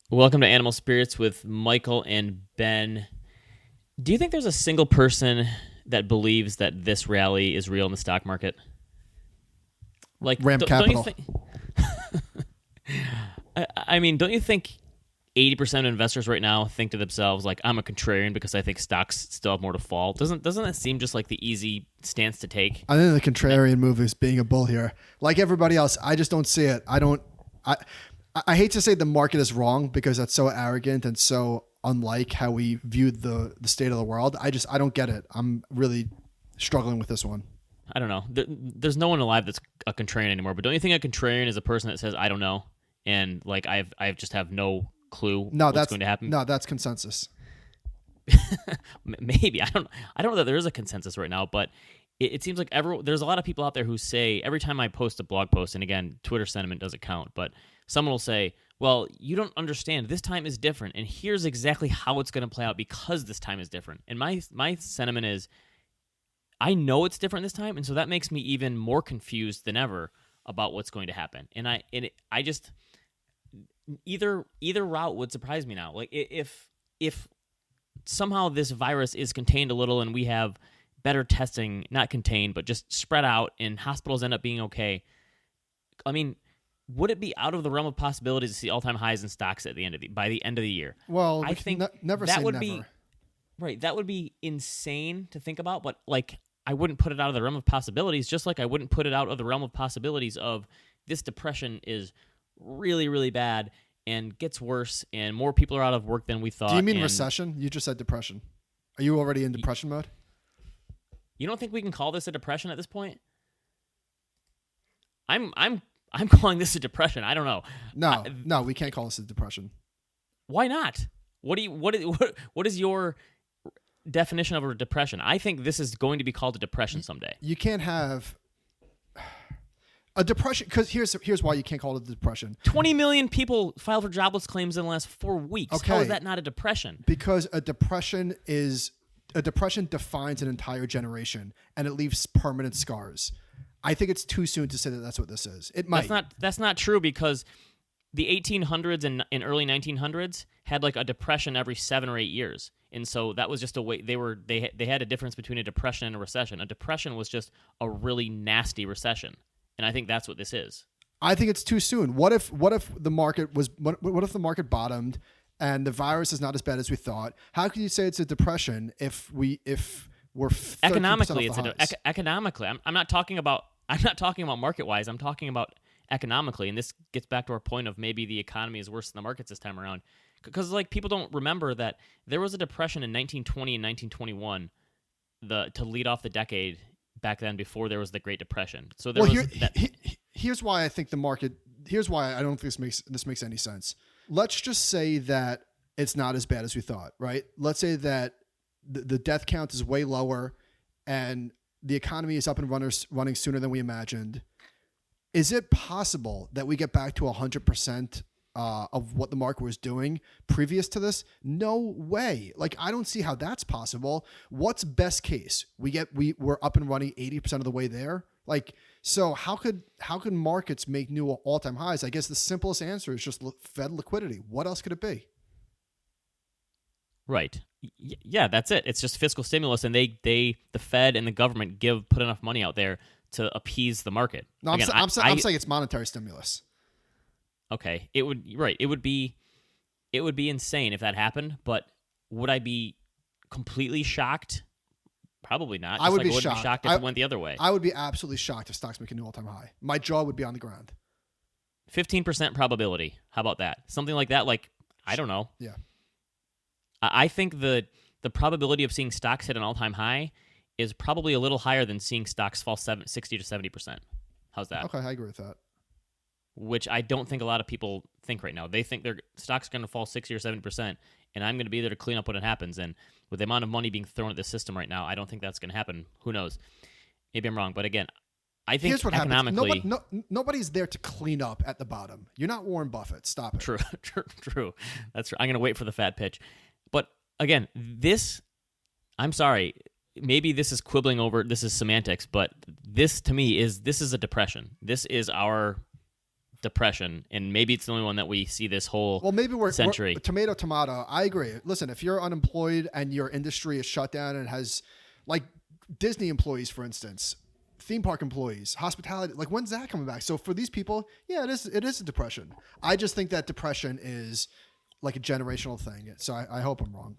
Welcome to Animal Spirits with Michael and Ben. Do you think there's a single person that believes that this rally is real in the stock market? Like, Ram don't you Capital. think? I mean, don't you think 80% of investors right now think to themselves, like, I'm a contrarian because I think stocks still have more to fall? Doesn't that seem just like the easy stance to take? I think the contrarian move is being a bull here. Like everybody else, I just don't see it. I hate to say the market is wrong because that's so arrogant and so unlike how we viewed the state of the world. I don't get it. I'm really struggling with this one. I don't know. There's no one alive that's a contrarian anymore. But don't you think a contrarian is a person that says, I don't know, and like I just have no clue what's going to happen? No, that's consensus. Maybe I don't know that there is a consensus right now, but it seems like there's a lot of people out there who say every time I post a blog post, and again, Twitter sentiment doesn't count, but someone will say, well, you don't understand. This time is different, and here's exactly how it's going to play out because this time is different. And my sentiment is, I know it's different this time, and so that makes me even more confused than ever about what's going to happen. And I just either route would surprise me now. Like if somehow this virus is contained a little and we have better testing, not contained, but just spread out, and hospitals end up being okay. I mean, would it be out of the realm of possibilities to see all-time highs in stocks by the end of the year? Well, I think never that say would never. be right. That would be insane to think about, but like I wouldn't put it out of the realm of possibilities, just like I wouldn't put it out of the realm of possibilities of this depression is really, really bad and gets worse, and more people are out of work than we thought. Do you mean recession? You just said depression. Are you already in depression mode? You don't think we can call this a depression at this point? I'm calling this a depression. I don't know. No, we can't call this a depression. Why not? What is your definition of a depression? I think this is going to be called a depression someday. You can't have a depression because here's why you can't call it a depression. 20 million people filed for jobless claims in the last 4 weeks. Okay. How is that not a depression? Because a depression defines an entire generation and it leaves permanent scars. I think it's too soon to say that that's what this is. It might. That's not true because the 1800s and early 1900s had like a depression every 7 or 8 years. And so that was just a way they had a difference between a depression and a recession. A depression was just a really nasty recession. And I think that's what this is. I think it's too soon. What if the market bottomed and the virus is not as bad as we thought? How can you say it's a depression if we're economically? Economically, I'm not talking about market wise. I'm talking about economically, and this gets back to our point of maybe the economy is worse than the markets this time around. Because like people don't remember that there was a depression in 1920 and 1921, to lead off the decade back then before there was the Great Depression. So here's why I think the market. Here's why I don't think this makes any sense. Let's just say that it's not as bad as we thought, right? Let's say that the death count is way lower and the economy is up and running sooner than we imagined. Is it possible that we get back to 100% of what the market was doing previous to this? No way. Like, I don't see how that's possible. What's best case? We're up and running 80% of the way there. Like, so how could markets make new all-time highs? I guess the simplest answer is just Fed liquidity. What else could it be? Right. Yeah, that's it. It's just fiscal stimulus, and the Fed and the government put enough money out there to appease the market. No, Again, I'm saying it's monetary stimulus. Okay, it would be insane if that happened. But would I be completely shocked? Probably not. I would be be shocked. shocked if it went the other way. I would be absolutely shocked if stocks make a new all-time high. My jaw would be on the ground. 15% probability. How about that? Something like that. Like, I don't know. Yeah. I think the probability of seeing stocks hit an all-time high is probably a little higher than seeing stocks fall 60 to 70%. How's that? Okay, I agree with that. Which I don't think a lot of people think right now. They think their stock's going to fall 60 or 70%, and I'm going to be there to clean up when it happens. And with the amount of money being thrown at the system right now, I don't think that's going to happen. Who knows? Maybe I'm wrong. But again, I think here's what economically... Nobody's there to clean up at the bottom. You're not Warren Buffett. Stop it. True. That's true. I'm going to wait for the fat pitch. But again, I'm sorry, maybe this is quibbling over, this is semantics, but this to me this is a depression. This is our depression, and maybe it's the only one that we see this whole Well, maybe we're century. Tomato. I agree. Listen, if you're unemployed and your industry is shut down and has, like, Disney employees, for instance, theme park employees, hospitality, like, when's that coming back? So for these people, yeah, it is a depression. I just think that depression is like a generational thing. So I hope I'm wrong.